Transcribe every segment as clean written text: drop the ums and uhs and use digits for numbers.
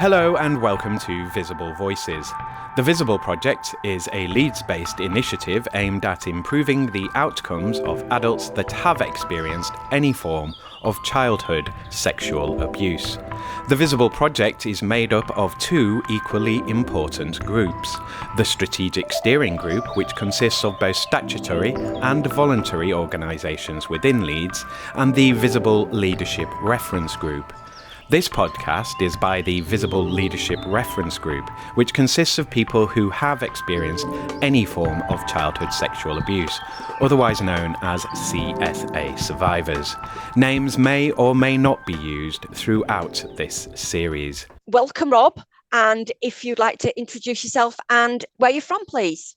Hello and welcome to Visible Voices. The Visible Project is a Leeds-based initiative aimed at improving the outcomes of adults that have experienced any form of childhood sexual abuse. The Visible Project is made up of two equally important groups. The Strategic Steering Group, which consists of both statutory and voluntary organisations within Leeds, and the Visible Leadership Reference Group. This podcast is by the Visible Leadership Reference Group, which consists of people who have experienced any form of childhood sexual abuse, otherwise known as CSA survivors. Names may or may not be used throughout this series. Welcome, Rob, and if you'd like to introduce yourself and where you're from, please.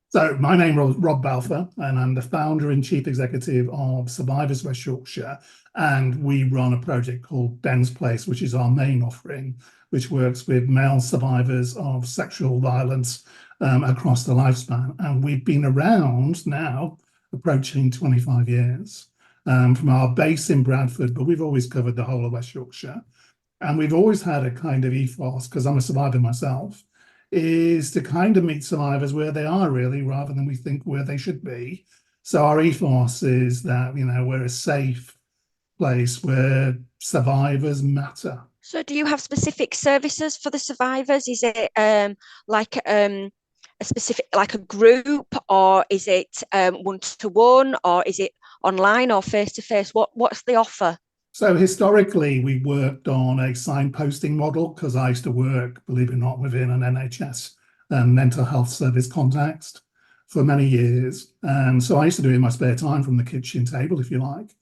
So my name is Rob Balfour, and I'm the founder and chief executive of Survivors West Yorkshire. And we run a project called Ben's Place, which is our main offering, which works with male survivors of sexual violence across the lifespan. And we've been around now approaching 25 years from our base in Bradford, but we've always covered the whole of West Yorkshire. And we've always had a kind of ethos, because I'm a survivor myself, is to kind of meet survivors where they are really, rather than we think where they should be. So our ethos is that, we're a safe place where survivors matter. So do you have specific services for the survivors? Is it like a specific, like a group, or is it one-to-one, or is it online or face-to-face? What's the offer? So historically, we worked on a signposting model, because I used to work, believe it or not, within an NHS mental health service context for many years. And so I used to do it in my spare time from the kitchen table, if you like.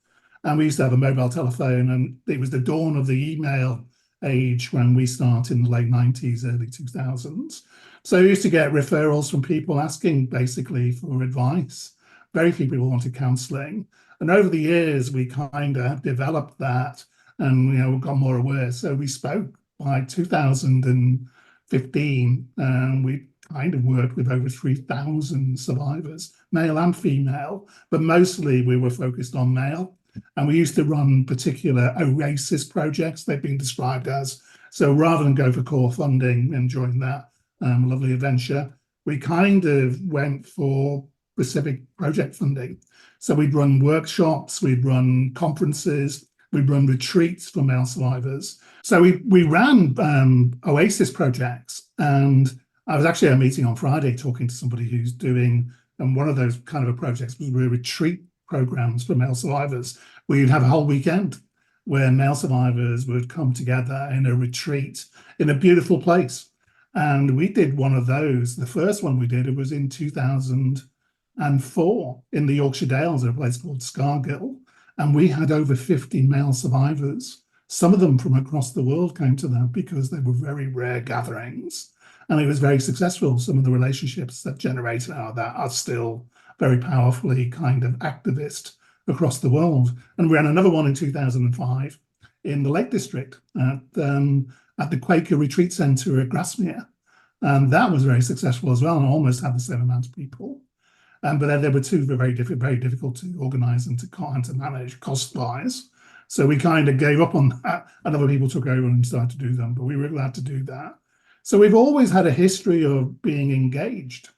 And we used to have a mobile telephone, and it was the dawn of the email age when we started in the late 90s, early 2000s. So we used to get referrals from people asking basically for advice. Very few people wanted counselling. And over the years, we kind of developed that and, we got more aware. So we spoke by 2015, and we kind of worked with over 3,000 survivors, male and female, but mostly we were focused on male. And we used to run particular Oasis projects, they've been described as. So rather than go for core funding and join that lovely adventure, we kind of went for specific project funding. So we'd run workshops, we'd run conferences, we'd run retreats for male survivors. So we ran Oasis projects. And I was actually at a meeting on Friday talking to somebody who's doing, and one of those kind of projects was a retreat programs for male survivors. We'd have a whole weekend where male survivors would come together in a retreat in a beautiful place. And we did one of those. The first one we did, it was in 2004 in the Yorkshire Dales at a place called Scargill. And we had over 50 male survivors. Some of them from across the world came to that because they were very rare gatherings. And it was very successful. Some of the relationships that generated out of that are still very powerfully kind of activist across the world. And we ran another one in 2005 in the Lake District at the Quaker Retreat Centre at Grasmere. And that was very successful as well, and almost had the same amount of people. But then there were two very difficult to organise and to manage cost-wise. So we kind of gave up on that, and other people took over and started to do them, but we were glad to do that. So we've always had a history of being engaged.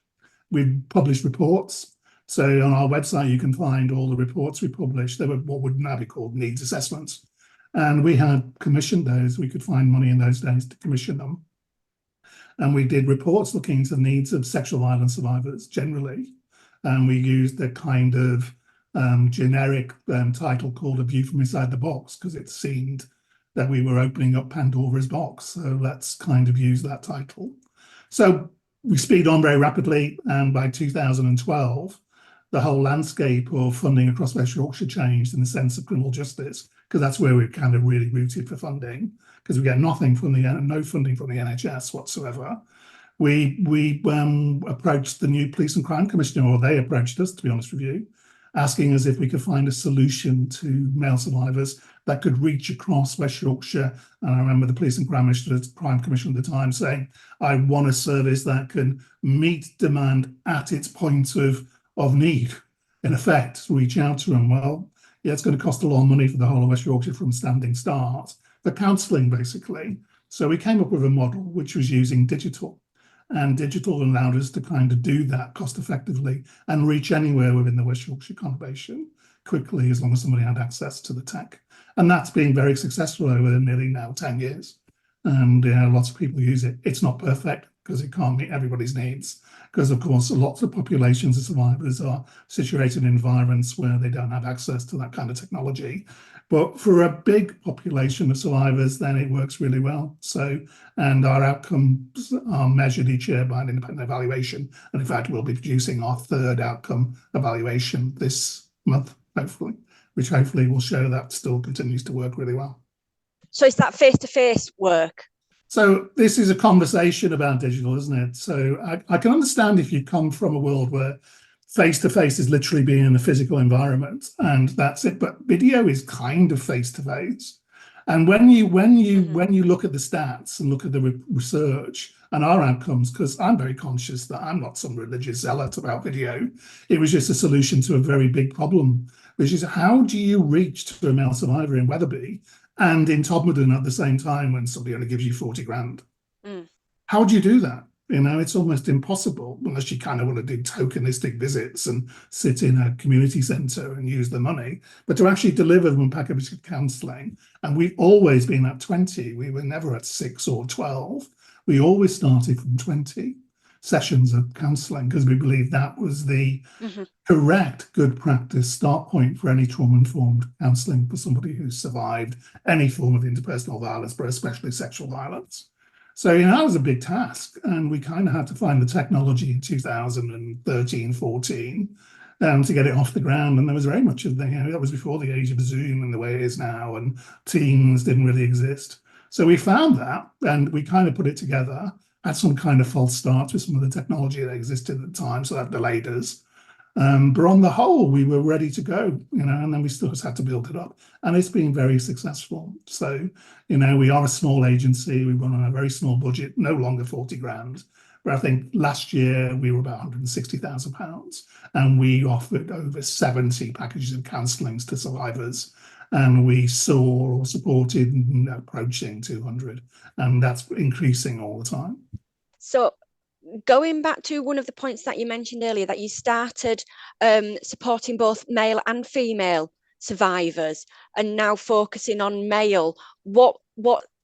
We've published reports. So on our website, you can find all the reports we published. They were what would now be called needs assessments. And we had commissioned those. We could find money in those days to commission them. And we did reports looking into the needs of sexual violence survivors generally. And we used a kind of generic title called A View from Inside the Box, because it seemed that we were opening up Pandora's box. So let's kind of use that title. So we speed on very rapidly. And by 2012, the whole landscape of funding across West Yorkshire changed in the sense of criminal justice, because that's where we're kind of really rooted for funding, because we get no funding from the NHS whatsoever. We approached the new Police and Crime Commissioner, or they approached us, to be honest with you, asking us if we could find a solution to male survivors that could reach across West Yorkshire. And I remember the Police and Crime Commissioner at the time saying, I want a service that can meet demand at its point of need, in effect, reach out to them. Well, yeah, it's going to cost a lot of money for the whole of West Yorkshire from standing start, for counselling, basically. So we came up with a model which was using digital, and digital allowed us to kind of do that cost effectively and reach anywhere within the West Yorkshire conurbation quickly, as long as somebody had access to the tech. And that's been very successful over nearly now 10 years. And lots of people use it. It's not perfect because it can't meet everybody's needs. Because, of course, lots of populations of survivors are situated in environments where they don't have access to that kind of technology. But for a big population of survivors, then it works really well. So, and our outcomes are measured each year by an independent evaluation. And in fact, we'll be producing our third outcome evaluation this month, hopefully, which hopefully will show that still continues to work really well. So is that face-to-face work? So this is a conversation about digital, isn't it? So I can understand if you come from a world where face-to-face is literally being in a physical environment and that's it. But video is kind of face-to-face. And when you look at the stats and look at the research and our outcomes, because I'm very conscious that I'm not some religious zealot about video, it was just a solution to a very big problem, which is how do you reach to a male survivor in Wetherby and in Todmorden at the same time when somebody only gives you 40 grand? How do you do that? It's almost impossible unless you kind of want to do tokenistic visits and sit in a community centre and use the money. But to actually deliver them package of counselling, and we've always been at 20, we were never at 6 or 12. We always started from 20 sessions of counselling because we believe that was the correct good practice start point for any trauma-informed counselling for somebody who's survived any form of interpersonal violence, but especially sexual violence. So, that was a big task, and we kind of had to find the technology in 2013, 14 to get it off the ground. And there was very much of that was before the age of Zoom and the way it is now, and Teams didn't really exist. So we found that, and we kind of put it together, had some kind of false starts with some of the technology that existed at the time, so that delayed us. But on the whole, we were ready to go, and then we still just had to build it up. And it's been very successful. So, we are a small agency. We run on a very small budget, no longer 40 grand. But I think last year we were about £160,000 and we offered over 70 packages of counsellings to survivors. And we saw or supported approaching 200. And that's increasing all the time. So, going back to one of the points that you mentioned earlier, that you started supporting both male and female survivors and now focusing on male, what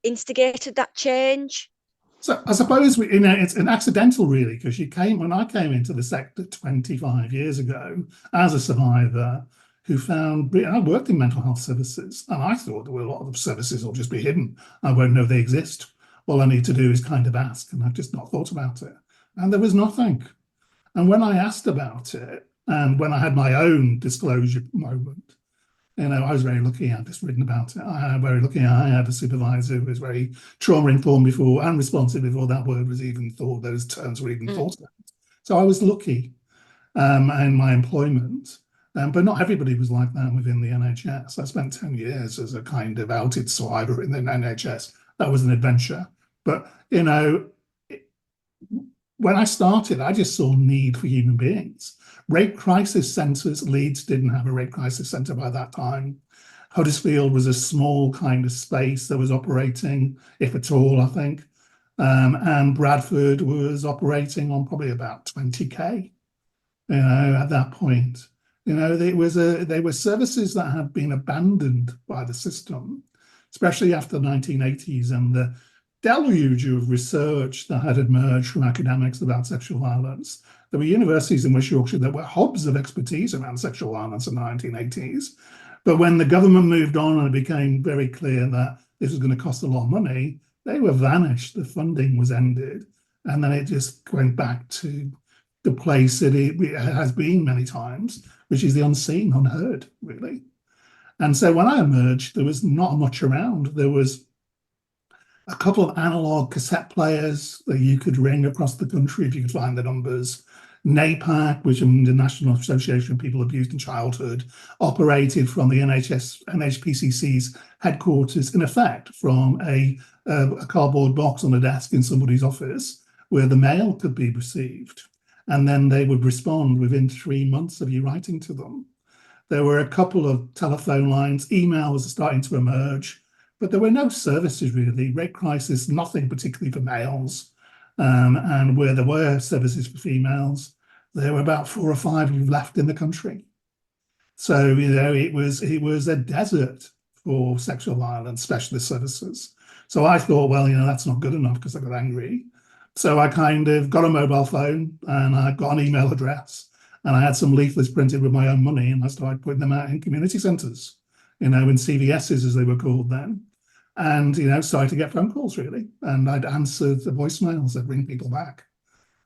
instigated that change? So I suppose it's an accidental, really, because when I came into the sector 25 years ago as a survivor who I worked in mental health services, and I thought there were a lot of services will just be hidden. I won't know they exist. All I need to do is kind of ask, and I've just not thought about it. And there was nothing. And when I asked about it, and when I had my own disclosure moment, I was very lucky. I'd just written about it. I had a supervisor who was very trauma-informed before and responsive before that word was even thought, those terms were even thought about. So I was lucky in my employment. But not everybody was like that within the NHS. I spent 10 years as a kind of outed survivor in the NHS. That was an adventure. But, when I started, I just saw need for human beings. Rape crisis centres, Leeds didn't have a rape crisis centre by that time. Huddersfield was a small kind of space that was operating, if at all, I think. And Bradford was operating on probably about 20k, at that point. They were services that had been abandoned by the system, especially after the 1980s and the deluge of research that had emerged from academics about sexual violence. There were universities in West Yorkshire that were hubs of expertise around sexual violence in the 1980s. But when the government moved on and it became very clear that this was going to cost a lot of money, they were vanished. The funding was ended. And then it just went back to the place that it has been many times, which is the unseen, unheard, really. And so when I emerged, there was not much around. There was a couple of analog cassette players that you could ring across the country if you could find the numbers. NAPAC, which is the National Association of People Abused in Childhood, operated from the NHPCC's headquarters, in effect, from a cardboard box on a desk in somebody's office where the mail could be received. And then they would respond within 3 months of you writing to them. There were a couple of telephone lines. Email was starting to emerge. but there were no services really. Rape crisis, nothing particularly for males. And where there were services for females, there were about 4 or 5 left in the country. So, it was a desert for sexual violence specialist services. So I thought, well, that's not good enough, because I got angry. So I kind of got a mobile phone and I got an email address, and I had some leaflets printed with my own money, and I started putting them out in community centres, in CVSs as they were called then. And, started to get phone calls really. And I'd answer the voicemails, I'd ring people back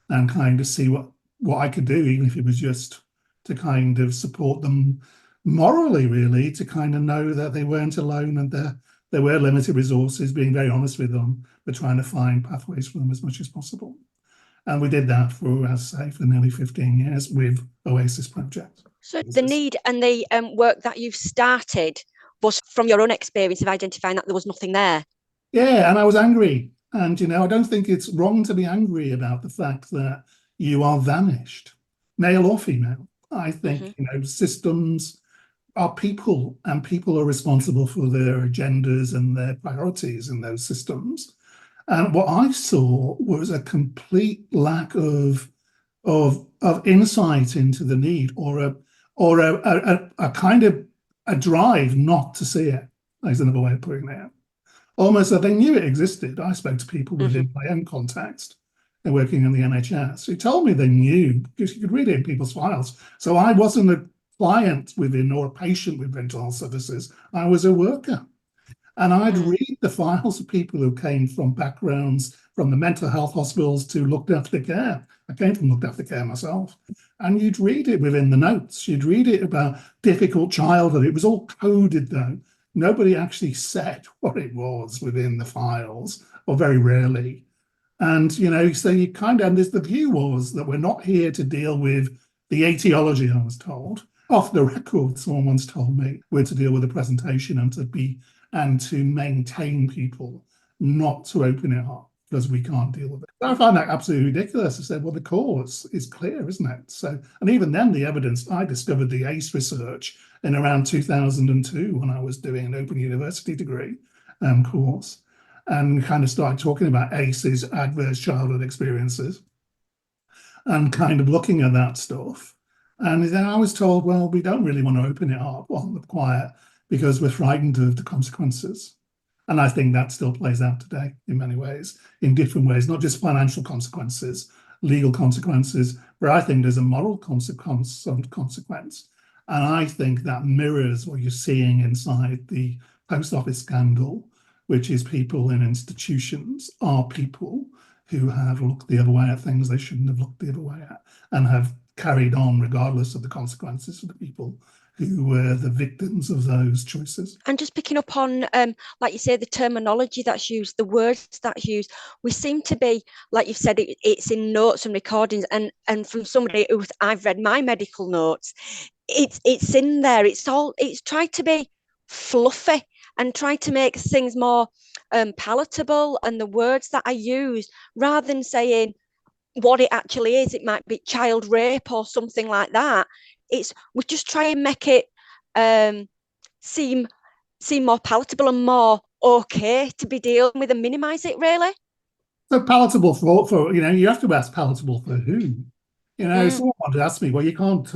and kind of see what I could do, even if it was just to kind of support them morally, really, to kind of know that they weren't alone and there were limited resources, being very honest with them, but trying to find pathways for them as much as possible. And we did that for, as I say, for nearly 15 years with Oasis Project. So the need and the work that you've started was from your own experience of identifying that there was nothing there. Yeah, and I was angry. And, I don't think it's wrong to be angry about the fact that you are vanished, male or female. I think, systems are people, and people are responsible for their agendas and their priorities in those systems. And what I saw was a complete lack of insight into the need, or a kind of a drive not to see it, is another way of putting it. Almost that they knew it existed. I spoke to people within my own context and working in the NHS who told me they knew, because you could read it in people's files. So I wasn't a client within or a patient with mental health services. I was a worker. And I'd read the files of people who came from backgrounds from the mental health hospitals to looked after care. I came from looked after care myself. And you'd read it within the notes. You'd read it about difficult childhood. It was all coded though. Nobody actually said what it was within the files, or very rarely. And, so you kind of, and the view was that we're not here to deal with the etiology, I was told. Off the record, someone once told me we're to deal with the presentation and to maintain people, not to open it up, because we can't deal with it. I find that absolutely ridiculous. I said, well, the cause is clear, isn't it? So, and even then, the evidence, I discovered the ACE research in around 2002 when I was doing an Open University degree course, and kind of started talking about ACE's adverse childhood experiences and kind of looking at that stuff. And then I was told, well, we don't really want to open it up on the quiet because we're frightened of the consequences. And I think that still plays out today in many ways, in different ways, not just financial consequences, legal consequences, but I think there's a moral consequence. And I think that mirrors what you're seeing inside the post office scandal, which is people in institutions are people who have looked the other way at things they shouldn't have looked the other way at, and have carried on regardless of the consequences for the people who were the victims of those choices. And just picking up on, like you say, the terminology that's used, the words that's used, we seem to be, like you've said, it's in notes and recordings, and from somebody who I've read my medical notes, it's in there. It's tried to be fluffy and try to make things more palatable, and the words that I use, rather than saying what it actually is, it might be child rape or something like that. We just try and make it seem more palatable and more okay to be dealing with, and minimize it really. So palatable for you have to ask palatable for who. Someone wanted to ask me, well, you can't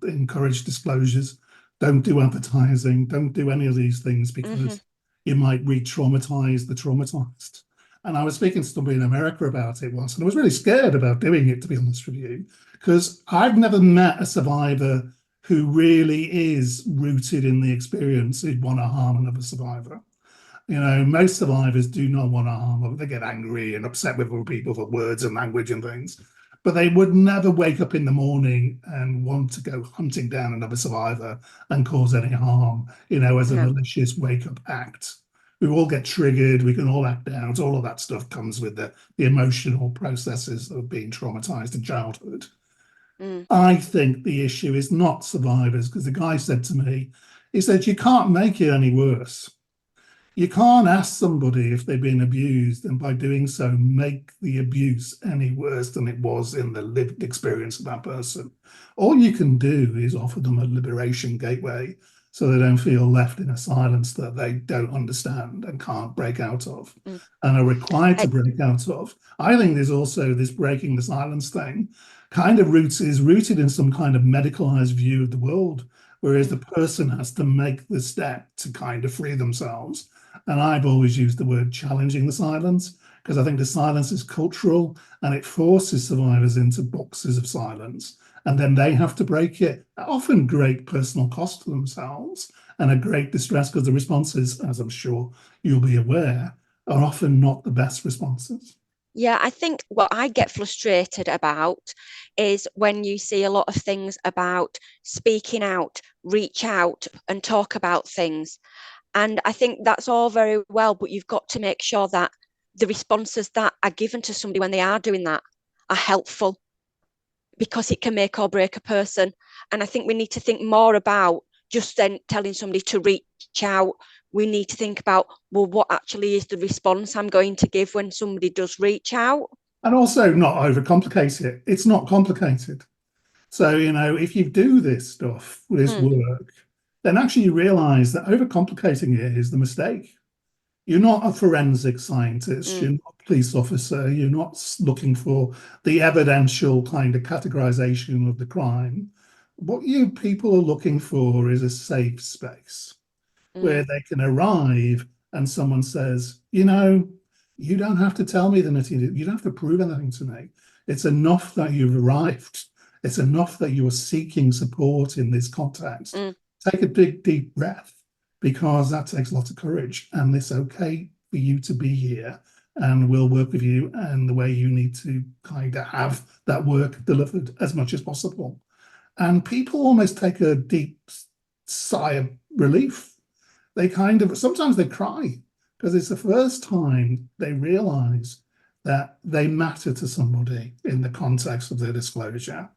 encourage disclosures, don't do advertising, don't do any of these things because you might re-traumatize the traumatized. And I was speaking to somebody in America about it once, and I was really scared about doing it, to be honest with you, because I've never met a survivor who really is rooted in the experience who'd want to harm another survivor. Most survivors do not want to harm them. They get angry and upset with other people for words and language and things, but they would never wake up in the morning and want to go hunting down another survivor and cause any harm, as a malicious wake-up act. We all get triggered, we can all act out, all of that stuff comes with the emotional processes of being traumatized in childhood. I think the issue is not survivors, because the guy said to me, he said, you can't make it any worse. You can't ask somebody if they've been abused and by doing so make the abuse any worse than it was in the lived experience of that person. All you can do is offer them a liberation gateway so they don't feel left in a silence that they don't understand and can't break out of and are required to break out of. I think there's also this breaking the silence thing kind of is rooted in some kind of medicalized view of the world, whereas the person has to make the step to kind of free themselves. And I've always used the word challenging the silence, because I think the silence is cultural and it forces survivors into boxes of silence. And then they have to break it, at often great personal cost to themselves and a great distress, because the responses, as I'm sure you'll be aware, are often not the best responses. Yeah, I think what I get frustrated about is when you see a lot of things about speaking out, reach out and talk about things. And I think that's all very well, but you've got to make sure that the responses that are given to somebody when they are doing that are helpful, because it can make or break a person. And I think we need to think more about just then telling somebody to reach out. We need to think about, well, what actually is the response I'm going to give when somebody does reach out? And also not overcomplicate it. It's not complicated. So, if you do this stuff, this work, then actually you realize that overcomplicating it is the mistake. You're not a forensic scientist, you're not a police officer, you're not looking for the evidential kind of categorization of the crime. What you people are looking for is a safe space where they can arrive and someone says, you don't have to tell me the nitty, you don't have to prove anything to me. It's enough that you've arrived. It's enough that you're seeking support in this context. Take a big, deep breath, because that takes lots of courage, and it's okay for you to be here, and we'll work with you and the way you need to kind of have that work delivered as much as possible. And people almost take a deep sigh of relief. They sometimes they cry, because it's the first time they realize that they matter to somebody in the context of their disclosure,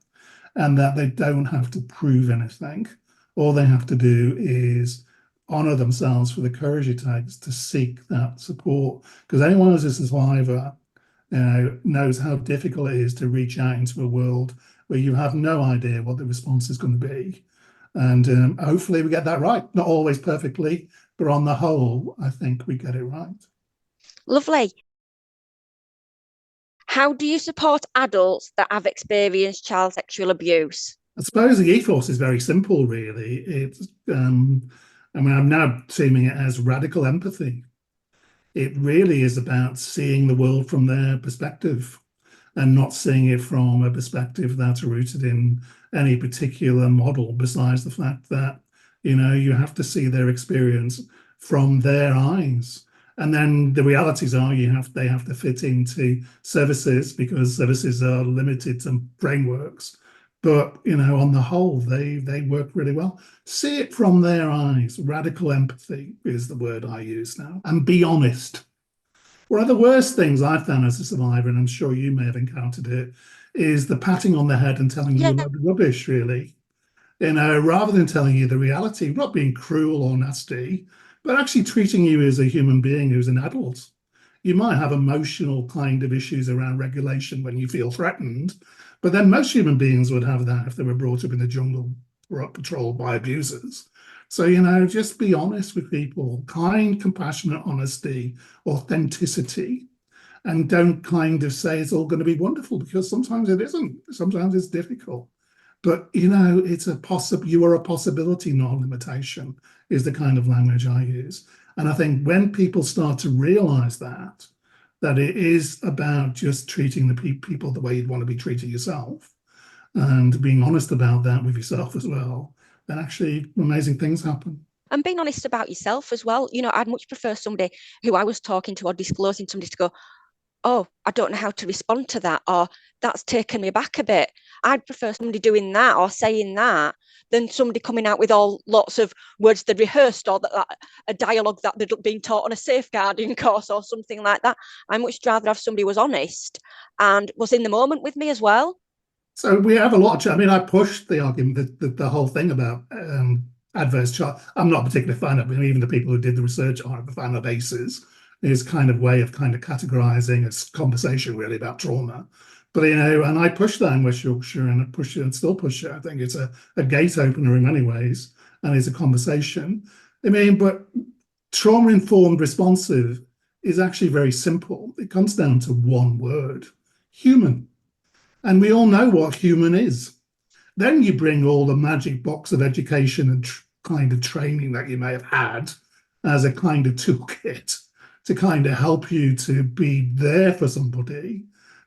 and that they don't have to prove anything. All they have to do is honor themselves for the courage it takes to seek that support. Because anyone who's a survivor, knows how difficult it is to reach out into a world where you have no idea what the response is going to be. And hopefully we get that right. Not always perfectly, but on the whole, I think we get it right. Lovely. How do you support adults that have experienced child sexual abuse? I suppose the ethos is very simple, really. I'm now terming it as radical empathy. It really is about seeing the world from their perspective and not seeing it from a perspective that's rooted in any particular model, besides the fact that, you have to see their experience from their eyes. And then the realities are they have to fit into services, because services are limited to frameworks. But, on the whole, they work really well. See it from their eyes. Radical empathy is the word I use now. And be honest. One of the worst things I've found as a survivor, and I'm sure you may have encountered it, is the patting on the head and telling you a load of rubbish, really. Rather than telling you the reality, not being cruel or nasty, but actually treating you as a human being who's an adult. You might have emotional kind of issues around regulation when you feel threatened, but then most human beings would have that if they were brought up in the jungle or patrolled by abusers. So, just be honest with people, kind, compassionate honesty, authenticity, and don't kind of say it's all going to be wonderful, because sometimes it isn't. Sometimes it's difficult. But, it's you are a possibility, not a limitation, is the kind of language I use. And I think when people start to realize that it is about just treating the people the way you'd want to be treating yourself, and being honest about that with yourself as well, then actually amazing things happen. And being honest about yourself as well. I'd much prefer somebody who I was talking to or disclosing to somebody to go, oh, I don't know how to respond to that, or that's taken me back a bit. I'd prefer somebody doing that or saying that than somebody coming out with lots of words they'd rehearsed, or a dialogue that they'd been taught on a safeguarding course or something like that. I'd much rather have somebody who was honest and was in the moment with me as well. So we have a lot of, I pushed the argument, the whole thing about adverse child. I'm not a particular fan of it. Even the people who did the research aren't a fan of ACEs. His kind of way of kind of categorizing a conversation really about trauma. But, and I pushed that in West Yorkshire, and I push it and still push it. I think it's a gate opener in many ways. and is a conversation. I mean, but trauma-informed responsive is actually very simple. It comes down to one word: human. And we all know what human is. Then you bring all the magic box of education and kind of training that you may have had as a kind of toolkit to kind of help you to be there for somebody,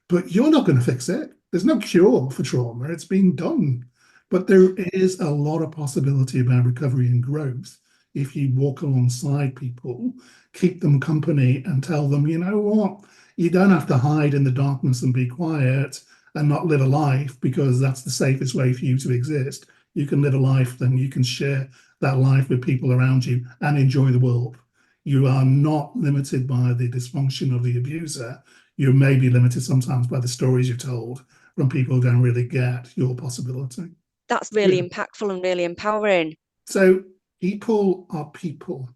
but you're not going to fix it. There's no cure for trauma. It's been done. But there is a lot of possibility about recovery and growth if you walk alongside people, keep them company, and tell them, you know what, you don't have to hide in the darkness and be quiet and not live a life because that's the safest way for you to exist. You can live a life, then you can share that life with people around you and enjoy the world. You are not limited by the dysfunction of the abuser. You may be limited sometimes by the stories you're told from people who don't really get your possibility. That's really impactful and really empowering. So people are people.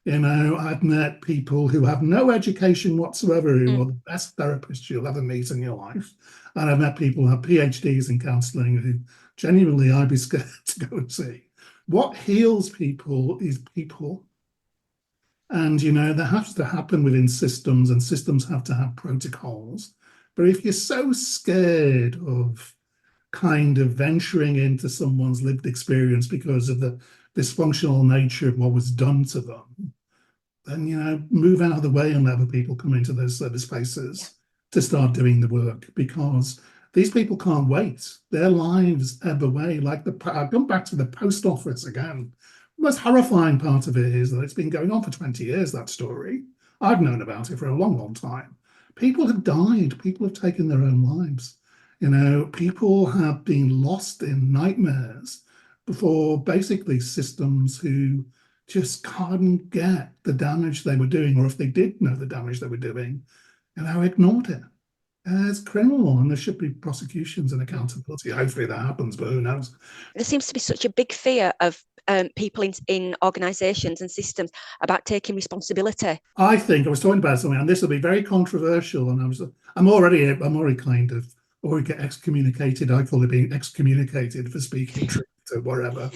You know, I've met people who have no education whatsoever, who are the best therapists you'll ever meet in your life. And I've met people who have PhDs in counselling who genuinely I'd be scared to go and see. What heals people is people. And, you know, that has to happen within systems, and systems have to have protocols. But if you're so scared of kind of venturing into someone's lived experience because of the dysfunctional nature of what was done to them, then, you know, move out of the way and let other people come into those service spaces to start doing the work, because these people can't wait. Their lives ebb away. Like I've gone back to the post office again. The most horrifying part of it is that it's been going on for 20 years, that story. I've known about it for a long, long time. People have died. People have taken their own lives. You know, people have been lost in nightmares before basically systems who just can't get the damage they were doing, or if they did know the damage they were doing, you know, ignored it. It's criminal, and there should be prosecutions and accountability. Hopefully that happens, but who knows? There seems to be such a big fear of people in organisations and systems about taking responsibility. I think I was talking about something, and this will be very controversial, and I'm already kind of already get excommunicated. I call it being excommunicated for speaking truth or whatever.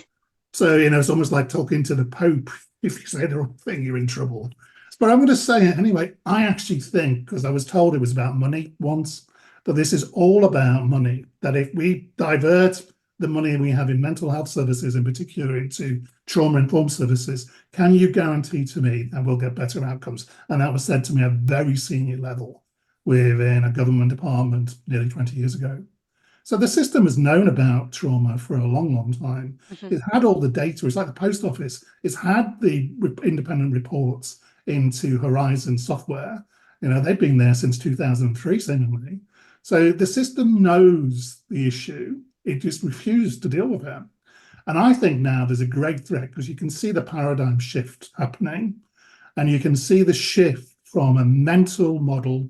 So, you know, it's almost like talking to the Pope. If you say the wrong thing, you're in trouble. But I'm going to say it anyway. I actually think, because I was told it was about money once, that this is all about money. That if we divert the money we have in mental health services, in particular into trauma-informed services, can you guarantee to me that we'll get better outcomes? And that was said to me at a very senior level within a government department nearly 20 years ago. So the system has known about trauma for a long, long time. It's had all the data. It's like the post office. It's had the independent reports into Horizon software. You know, they've been there since 2003, seemingly. So the system knows the issue. It just refused to deal with it. And I think now there's a great threat, because you can see the paradigm shift happening, and you can see the shift from a mental model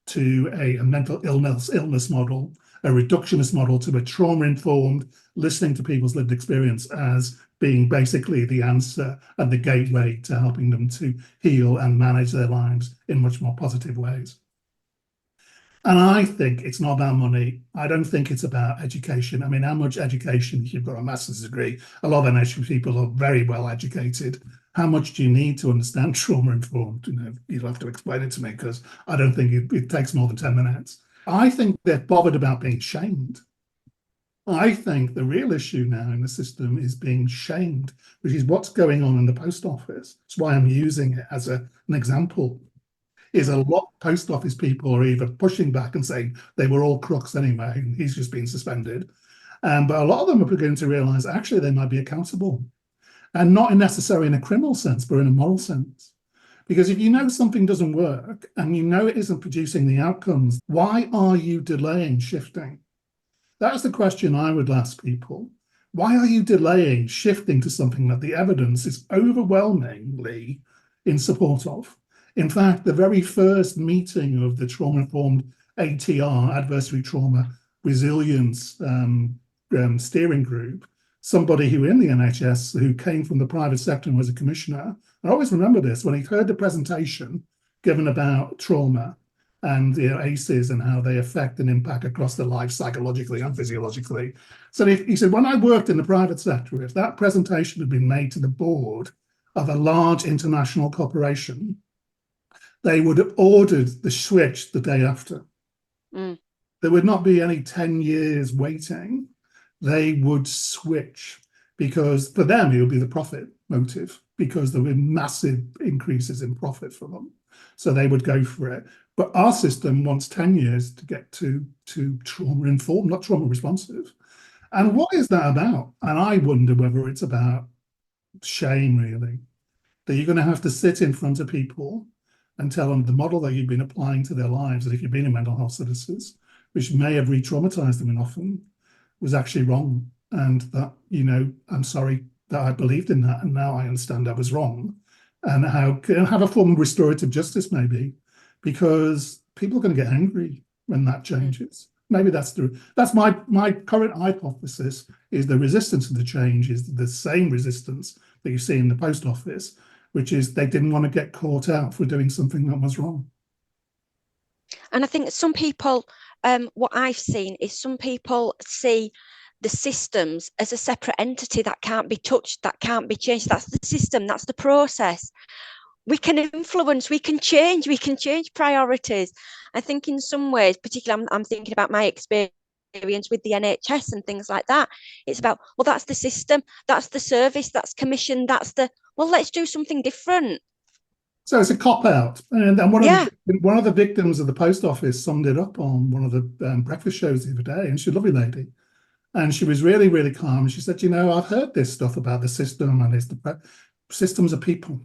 to a mental illness model, a reductionist model, to a trauma-informed, listening to people's lived experience as being basically the answer and the gateway to helping them to heal and manage their lives in much more positive ways. And I think it's not about money. I don't think it's about education. I mean, how much education, if you've got a master's degree, a lot of NHS people are very well educated. How much do you need to understand trauma-informed? You know, you'll have to explain it to me, because I don't think it takes more than 10 minutes. I think they're bothered about being shamed. I think the real issue now in the system is being shamed, which is what's going on in the post office. That's why I'm using it as an example. Is a lot of post office people are either pushing back and saying they were all crooks anyway, and he's just been suspended. But a lot of them are beginning to realise actually they might be accountable, and not necessarily in a criminal sense, but in a moral sense. Because if you know something doesn't work and you know it isn't producing the outcomes, why are you delaying shifting? That's the question I would ask people. Why are you delaying shifting to something that the evidence is overwhelmingly in support of? In fact, the very first meeting of the trauma-informed ATR, Adversary Trauma Resilience Steering Group, somebody who in the NHS who came from the private sector and was a commissioner, I always remember this, when he heard the presentation given about trauma, and ACEs and how they affect and impact across their life psychologically and physiologically. So he said, when I worked in the private sector, if that presentation had been made to the board of a large international corporation, they would have ordered the switch the day after. There would not be any 10 years waiting. They would switch, because for them, it would be the profit motive, because there were massive increases in profit for them. So they would go for it. But our system wants 10 years to get to trauma-informed, not trauma-responsive. And what is that about? And I wonder whether it's about shame, really, that you're going to have to sit in front of people and tell them the model that you've been applying to their lives, that if you've been in mental health services, which may have re-traumatized them often, was actually wrong. And that, I'm sorry that I believed in that, and now I understand I was wrong. And how have a form of restorative justice, maybe, because people are going to get angry when that changes. Maybe that's my current hypothesis, is the resistance to the change is the same resistance that you see in the post office, which is they didn't want to get caught out for doing something that was wrong. And I think some people, what I've seen is some people see the systems as a separate entity that can't be touched, that can't be changed. That's the system, that's the process. We can influence, we can change priorities. I think in some ways, particularly I'm thinking about my experience with the NHS and things like that. It's about, well, that's the system, that's the service, that's commission, well, let's do something different. So it's a cop-out. And one of the victims of the post office summed it up on one of the breakfast shows the other day, and she's a lovely lady. And she was really, really calm. She said, I've heard this stuff about the system, and systems are people.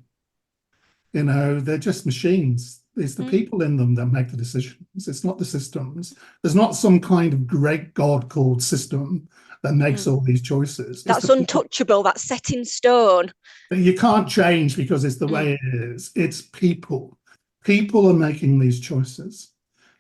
They're just machines. It's the people in them that make the decisions. It's not the systems. There's not some kind of great God called system that makes all these choices. That's untouchable. That's set in stone. You can't change because it's the way it is. It's people. People are making these choices.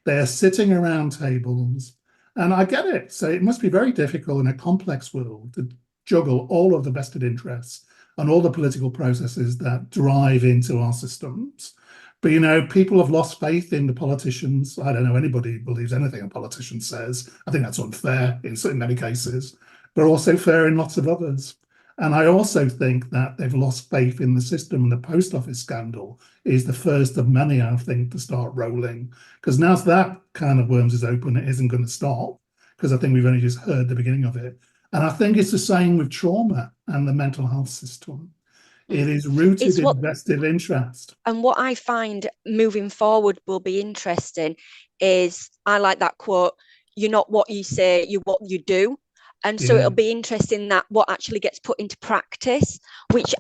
They're sitting around tables. And I get it. So it must be very difficult in a complex world to juggle all of the vested interests and all the political processes that drive into our systems. But, people have lost faith in the politicians. I don't know anybody believes anything a politician says. I think that's unfair in many cases, but also fair in lots of others. And I also think that they've lost faith in the system, and the post office scandal is the first of many, I think, to start rolling. Because now that kind of worms is open, it isn't going to stop, because I think we've only just heard the beginning of it. And I think it's the same with trauma and the mental health system. It is rooted in vested interest. And what I find moving forward will be interesting is, I like that quote, you're not what you say, you're what you do. And so it'll be interesting that what actually gets put into practice, which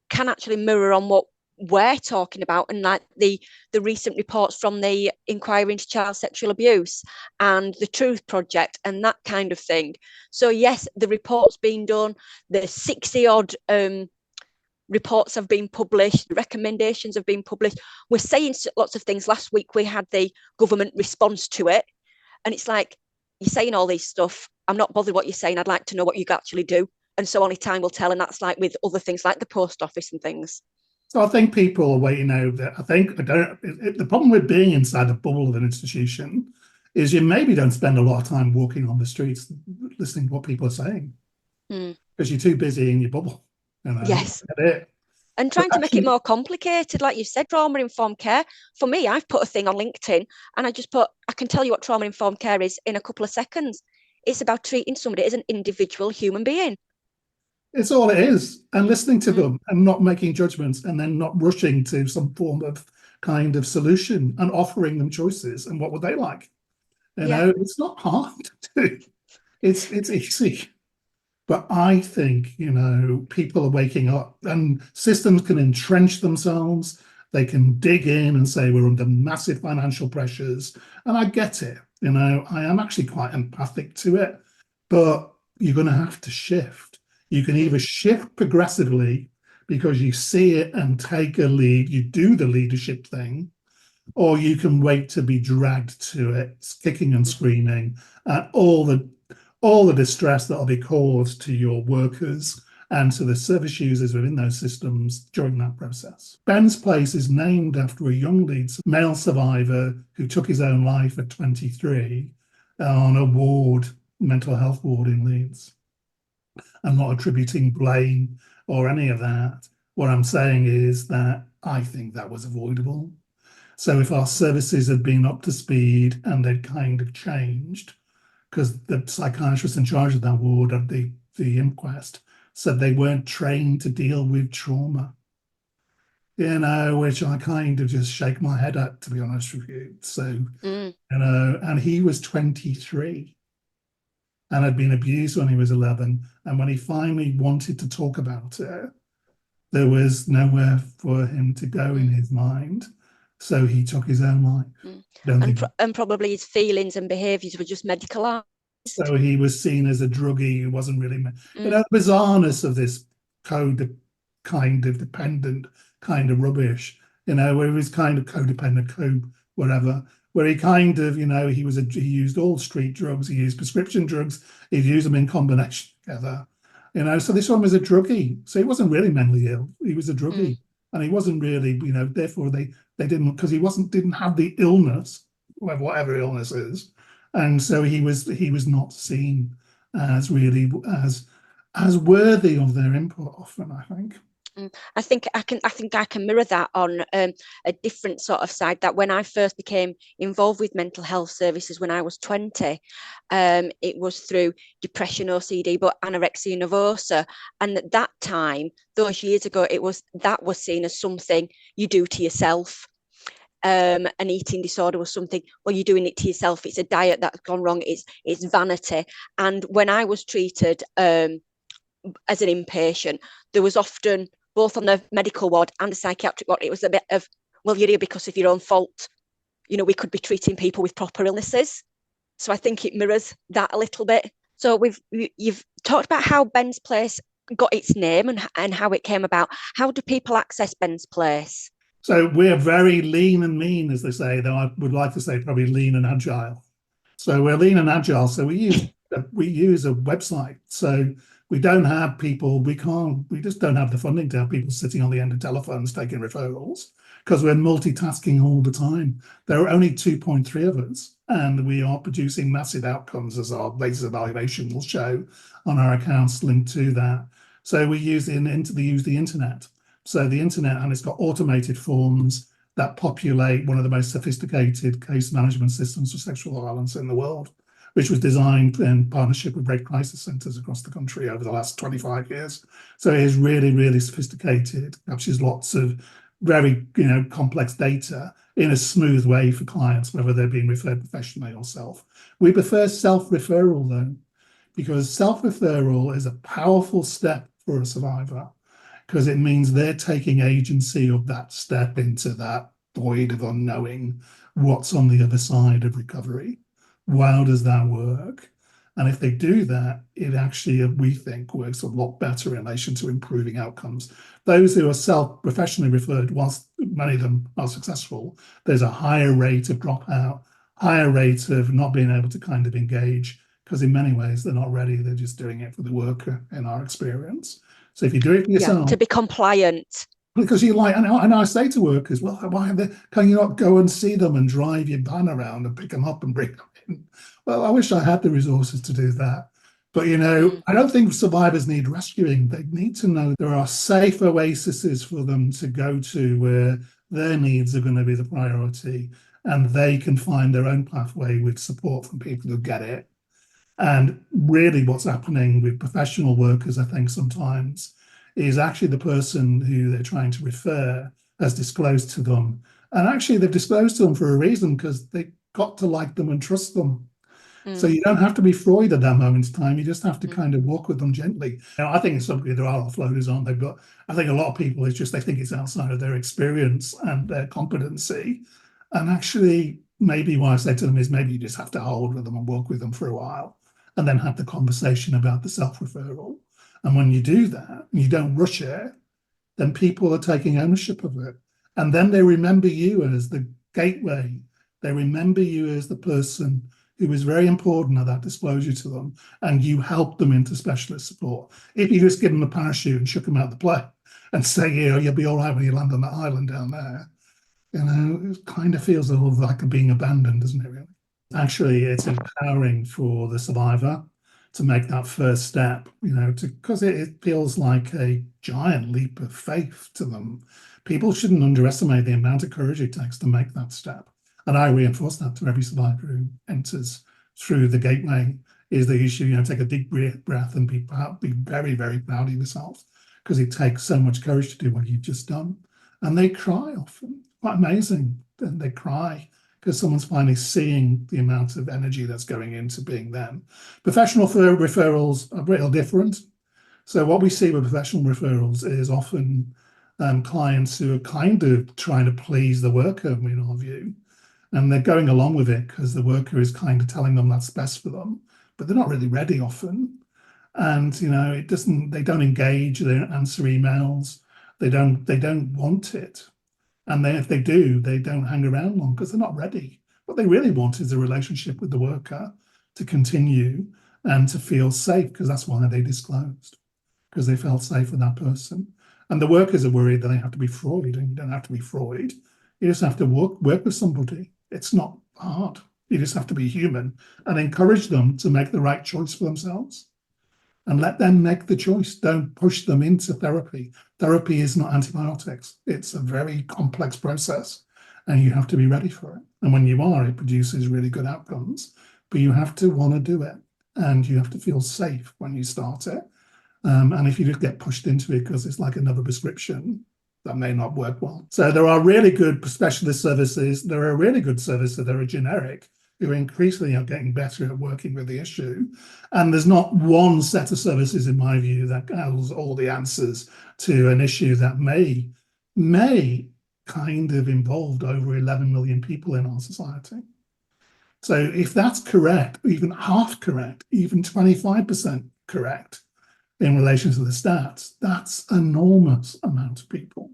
can mirror on what we're talking about, and like the recent reports from the inquiry into child sexual abuse and the Truth Project and that kind of thing. So yes, the report's been done, the 60 odd reports have been published, recommendations have been published. We're saying lots of things. Last week we had the government response to it, and it's like, you're saying all this stuff, I'm not bothered what you're saying, I'd like to know what you actually do. And so only time will tell. And that's like with other things like the post office and things. So I think people are waiting out. The problem with being inside the bubble of an institution is you maybe don't spend a lot of time walking on the streets listening to what people are saying, because you're too busy in your bubble. Yes. And trying to make it more complicated, like you said, trauma-informed care. For me, I've put a thing on LinkedIn and I can tell you what trauma-informed care is in a couple of seconds. It's about treating somebody as an individual human being. It's all it is. And listening to them and not making judgments, and then not rushing to some form of kind of solution and offering them choices. And what would they like? It's not hard to do. It's easy. But I think, people are waking up, and systems can entrench themselves. They can dig in and say we're under massive financial pressures. And I get it. I am actually quite empathic to it. But you're going to have to shift. You can either shift progressively because you see it and take a lead, you do the leadership thing, or you can wait to be dragged to it, kicking and screaming, and all the distress that'll be caused to your workers and to the service users within those systems during that process. Ben's Place is named after a young Leeds male survivor who took his own life at 23 on a ward, mental health ward in Leeds. I'm not attributing blame or any of that. What I'm saying is that I think that was avoidable. So if our services had been up to speed and they'd kind of changed, because the psychiatrist in charge of that ward at the inquest said they weren't trained to deal with trauma, which I kind of just shake my head at, to be honest with you. So, and he was 23 and had been abused when he was 11. And when he finally wanted to talk about it, there was nowhere for him to go in his mind. So he took his own life. And probably his feelings and behaviours were just medicalised. So he was seen as a druggie who wasn't really, the bizarreness of this kind of dependent kind of rubbish, where he was kind of codependent, whatever, where he kind of, he used all street drugs, he used prescription drugs, he'd use them in combination together, so this one was a druggie. So he wasn't really mentally ill, he was a druggie. And he wasn't really, therefore they didn't, because he didn't have the illness, whatever illness is. And so he was not seen as really as worthy of their input often, I think. I think I can mirror that on a different sort of side, that when I first became involved with mental health services when I was 20, it was through depression, OCD, but anorexia nervosa. And at that time, those years ago, that was seen as something you do to yourself. An eating disorder was something, well, you're doing it to yourself. It's a diet that's gone wrong. It's vanity. And when I was treated as an inpatient, there was often, both on the medical ward and the psychiatric ward, it was a bit of, well, you're here because of your own fault. We could be treating people with proper illnesses. So I think it mirrors that a little bit. So you've talked about how Ben's Place got its name and how it came about. How do people access Ben's Place? So we're very lean and mean, as they say, though I would like to say probably lean and agile. So we're lean and agile. So we use a website. So we don't have people, we just don't have the funding to have people sitting on the end of telephones taking referrals, because we're multitasking all the time. There are only 2.3 of us, and we are producing massive outcomes, as our latest evaluation will show on our accounts linked to that. So we use the internet. So the internet, and it's got automated forms that populate one of the most sophisticated case management systems for sexual violence in the world, which was designed in partnership with rape crisis centres across the country over the last 25 years. So it is really, really sophisticated, captures lots of very, complex data in a smooth way for clients, whether they're being referred professionally or self. We prefer self-referral though, because self-referral is a powerful step for a survivor, because it means they're taking agency of that step into that void of unknowing what's on the other side of recovery. How does that work? And if they do that, it actually, we think, works a lot better in relation to improving outcomes. Those who are self-professionally referred, whilst many of them are successful, there's a higher rate of dropout, higher rate of not being able to kind of engage, because in many ways they're not ready, they're just doing it for the worker in our experience. So if you do it for yourself, to be compliant, because you like, and I say to workers, well, can you not go and see them and drive your van around and pick them up and bring them in? Well, I wish I had the resources to do that. But, I don't think survivors need rescuing. They need to know there are safe oases for them to go to where their needs are going to be the priority, and they can find their own pathway with support from people who get it. And really what's happening with professional workers, I think sometimes, is actually the person who they're trying to refer has disclosed to them. And actually they've disclosed to them for a reason, because they got to like them and trust them. So you don't have to be Freud at that moment in time. You just have to kind of walk with them gently. I think it's something, there are offloaders, aren't they? But I think a lot of people, it's just they think it's outside of their experience and their competency. And actually, maybe what I say to them is maybe you just have to hold with them and walk with them for a while, and then have the conversation about the self-referral. And when you do that, and you don't rush it, then people are taking ownership of it. And then they remember you as the gateway. They remember you as the person It was very important at that disclosure to them, and you helped them into specialist support. If you just give them a parachute and shook them out the plane and say, you'll be all right when you land on that island down there, it kind of feels a little like being abandoned, doesn't it, really? Actually, it's empowering for the survivor to make that first step, because it feels like a giant leap of faith to them. People shouldn't underestimate the amount of courage it takes to make that step. And I reinforce that to every survivor who enters through the gateway, is that you should, take a deep breath and be very, very proud of yourself, because it takes so much courage to do what you've just done. And they cry often, quite amazing. And they cry because someone's finally seeing the amount of energy that's going into being them. Professional referrals are a little different. So what we see with professional referrals is often clients who are kind of trying to please the worker, in our view, and they're going along with it because the worker is kind of telling them that's best for them, but they're not really ready often. And they don't engage, they don't answer emails, they don't want it. And if they do, they don't hang around long because they're not ready. What they really want is a relationship with the worker to continue and to feel safe, because that's why they disclosed, because they felt safe with that person. And the workers are worried that they have to be Freud, and you don't have to be Freud. You just have to work with somebody. It's not hard. You just have to be human and encourage them to make the right choice for themselves. And let them make the choice. Don't push them into therapy. Therapy is not antibiotics. It's a very complex process, and you have to be ready for it. And when you are, it produces really good outcomes. But you have to want to do it, and you have to feel safe when you start it. And if you just get pushed into it because it's like another prescription, that may not work well. So there are really good specialist services. There are really good services that are generic, who increasingly are getting better at working with the issue. And there's not one set of services, in my view, that has all the answers to an issue that may kind of involve over 11 million people in our society. So if that's correct, even half correct, even 25% correct in relation to the stats, that's an enormous amount of people.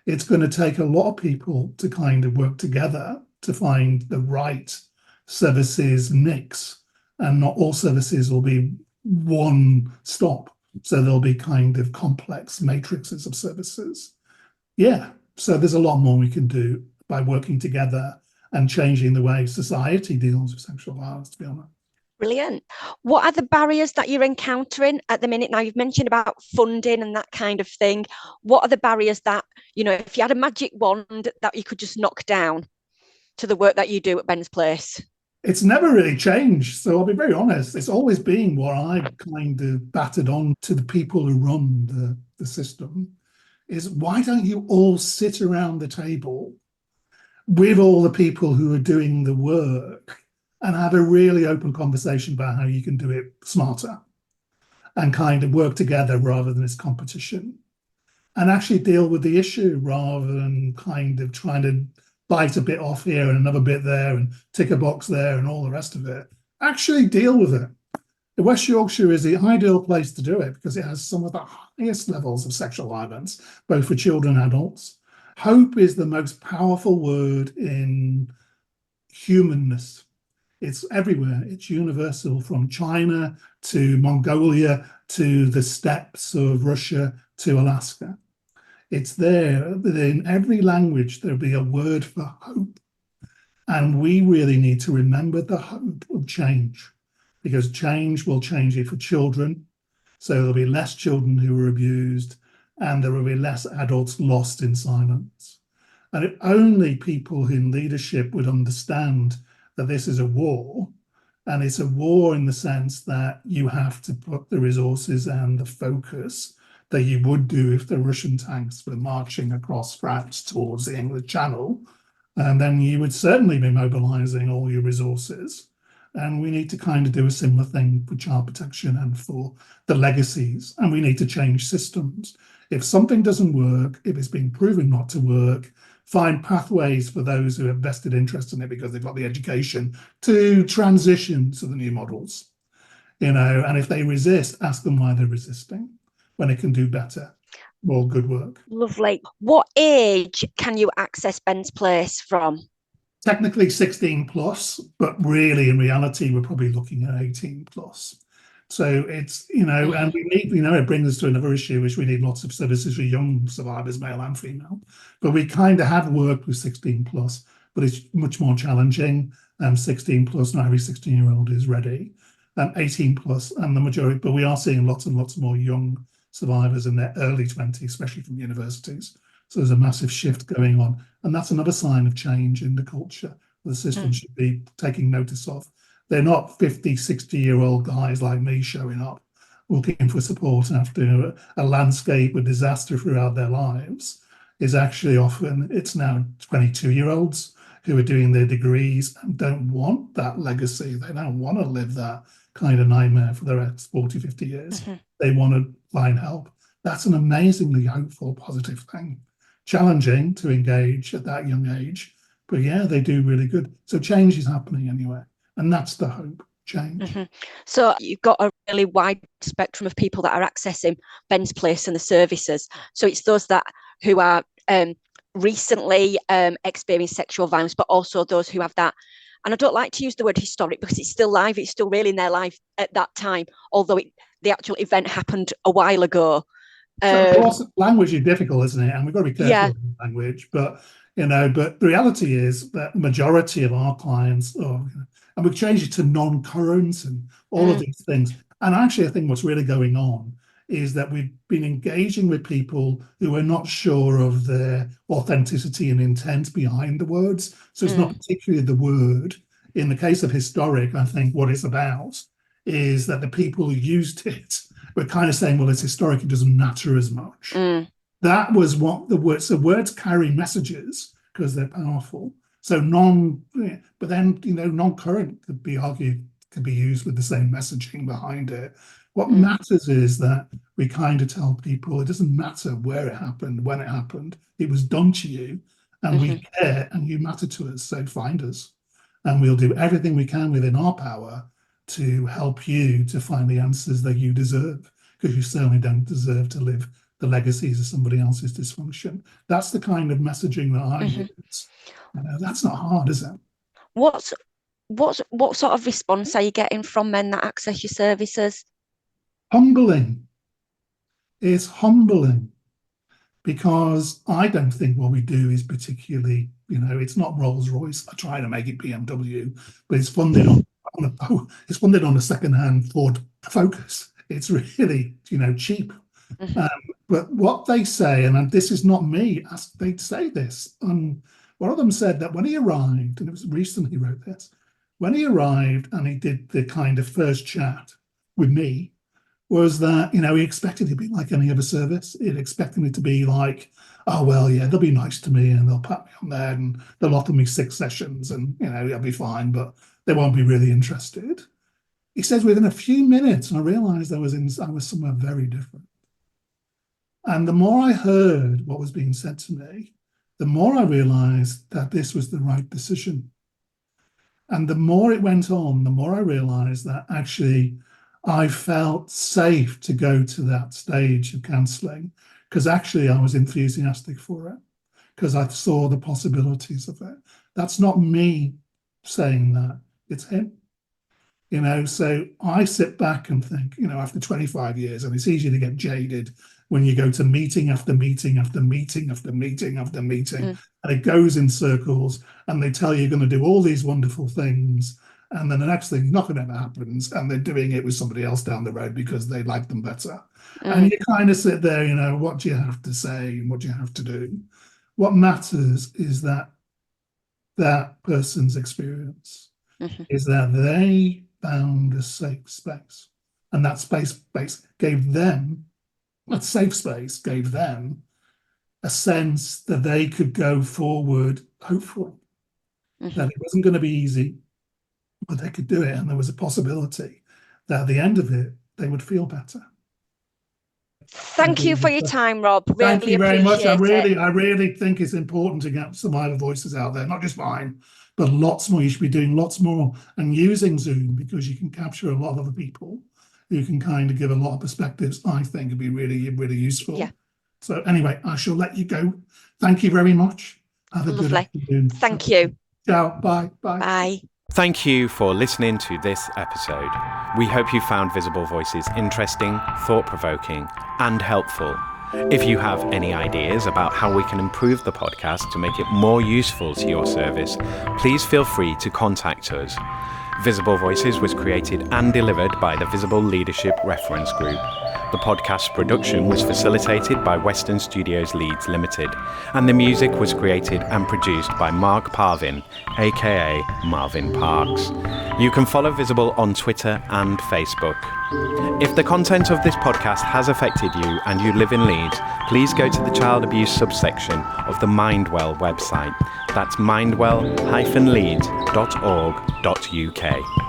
It's going to take a lot of people to kind of work together to find the right services mix, and not all services will be one stop. So there'll be kind of complex matrices of services. Yeah, so there's a lot more we can do by working together and changing the way society deals with sexual violence, to be honest. Brilliant. What are the barriers that you're encountering at the minute? Now, you've mentioned about funding and that kind of thing. What are the barriers that, if you had a magic wand that you could just knock down to the work that you do at Ben's Place? It's never really changed. So I'll be very honest. It's always been what I've kind of battered on to the people who run the system, is why don't you all sit around the table with all the people who are doing the work and have a really open conversation about how you can do it smarter and kind of work together rather than this competition, and actually deal with the issue rather than kind of trying to bite a bit off here and another bit there and tick a box there and all the rest of it. Actually deal with it. West Yorkshire is the ideal place to do it because it has some of the highest levels of sexual violence, both for children and adults. Hope is the most powerful word in humanness. It's everywhere. It's universal, from China to Mongolia to the steppes of Russia to Alaska. It's there. In every language, there'll be a word for hope. And we really need to remember the hope of change, because change will change it for children. So there'll be less children who are abused, and there will be less adults lost in silence. And if only people in leadership would understand that this is a war, and it's a war in the sense that you have to put the resources and the focus that you would do if the Russian tanks were marching across France towards the English Channel, and then you would certainly be mobilizing all your resources. And we need to kind of do a similar thing for child protection and for the legacies, and we need to change systems. If something doesn't work, if it's been proven not to work, find pathways for those who have vested interest in it because they've got the education to transition to the new models. And if they resist, ask them why they're resisting, when it can do better, more good work. Lovely. What age can you access Ben's Place from? technically 16 plus, but really in reality, we're probably looking at 18 plus. So it's, and we need, it brings us to another issue, which we need lots of services for young survivors, male and female. But we kind of have worked with 16 plus, but it's much more challenging. 16 plus, not every 16-year-old is ready. 18 plus, and the majority, but we are seeing lots and lots more young survivors in their early 20s, especially from universities. So there's a massive shift going on. And that's another sign of change in the culture the system should be taking notice of. They're not 50, 60-year-old guys like me showing up looking for support after a landscape of disaster throughout their lives. Is actually often, it's now 22-year-olds who are doing their degrees and don't want that legacy. They don't want to live that kind of nightmare for the next 40, 50 years. They want to find help. That's an amazingly hopeful, positive thing. Challenging to engage at that young age, but yeah, they do really good. So change is happening anyway, and that's the hope, change. So you've got a really wide spectrum of people that are accessing Ben's Place and the services. So it's those who are recently experienced sexual violence, but also those who have that. And I don't like to use the word historic because it's still live. It's still really in their life at that time, although the actual event happened a while ago. So of course, language is difficult, isn't it? And we've got to be careful with language. But but the reality is that the majority of our clients, and we've changed it to non-current and all of these things. And actually, I think what's really going on is that we've been engaging with people who are not sure of their authenticity and intent behind the words. So it's not particularly the word. In the case of historic, I think what it's about is that the people who used it were kind of saying, well, it's historic, it doesn't matter as much. That was what the words, so words carry messages because they're powerful. So but then, non-current could be argued, could be used with the same messaging behind it. What matters is that we kind of tell people it doesn't matter where it happened, when it happened, it was done to you and we care and you matter to us, so find us. And we'll do everything we can within our power to help you to find the answers that you deserve, because you certainly don't deserve to live the legacies of somebody else's dysfunction. That's the kind of messaging that I use. That's not hard, is it? What sort of response are you getting from men that access your services? Humbling. It's humbling, because I don't think what we do is particularly, it's not Rolls Royce. I try to make it BMW, but it's funded on a second-hand Ford Focus. It's really, cheap. But what they say, and this is not me, they say this. One of them said that when he arrived, and it was recently he wrote this, when he arrived and he did the kind of first chat with me, was that, he expected it to be like any other service. He'd expected it to be like, oh, well, yeah, they'll be nice to me and they'll pat me on there and they'll offer me 6 sessions and, I'll be fine, but they won't be really interested. He says within a few minutes, and I realized I was somewhere very different. And the more I heard what was being said to me, the more I realized that this was the right decision. And the more it went on, the more I realized that actually I felt safe to go to that stage of counselling, because actually I was enthusiastic for it, because I saw the possibilities of it. That's not me saying that, it's him. So I sit back and think, after 25 years, and it's easy to get jaded when you go to meeting after meeting after meeting after meeting after meeting, and it goes in circles, and they tell you you're going to do all these wonderful things, and then the next thing, nothing ever happens, and they're doing it with somebody else down the road because they like them better. And you kind of sit there, what do you have to say and what do you have to do? What matters is that person's experience, is that they found a safe space, and that safe space gave them a sense that they could go forward, hopefully, that it wasn't going to be easy, but they could do it, and there was a possibility that at the end of it they would feel better. Thank you for your time, Rob. Thank you very much. I really think it's important to get some other voices out there, not just mine, but lots more. You should be doing lots more and using Zoom, because you can capture a lot of other people who can kind of give a lot of perspectives. I think it'd be really, really useful. Yeah. So anyway, I shall let you go. Thank you very much. Have a good afternoon. Thank you. Ciao. Bye. Bye. Bye. Thank you for listening to this episode. We hope you found Visible Voices interesting, thought-provoking, and helpful. If you have any ideas about how we can improve the podcast to make it more useful to your service, please feel free to contact us. Visible Voices was created and delivered by the Visible Leadership Reference Group. The podcast production was facilitated by Western Studios Leeds Limited, and the music was created and produced by Mark Parvin, aka Marvin Parks. You can follow Visible on Twitter and Facebook. If the content of this podcast has affected you and you live in Leeds, please go to the child abuse subsection of the Mindwell website. That's mindwell-leeds.org.uk.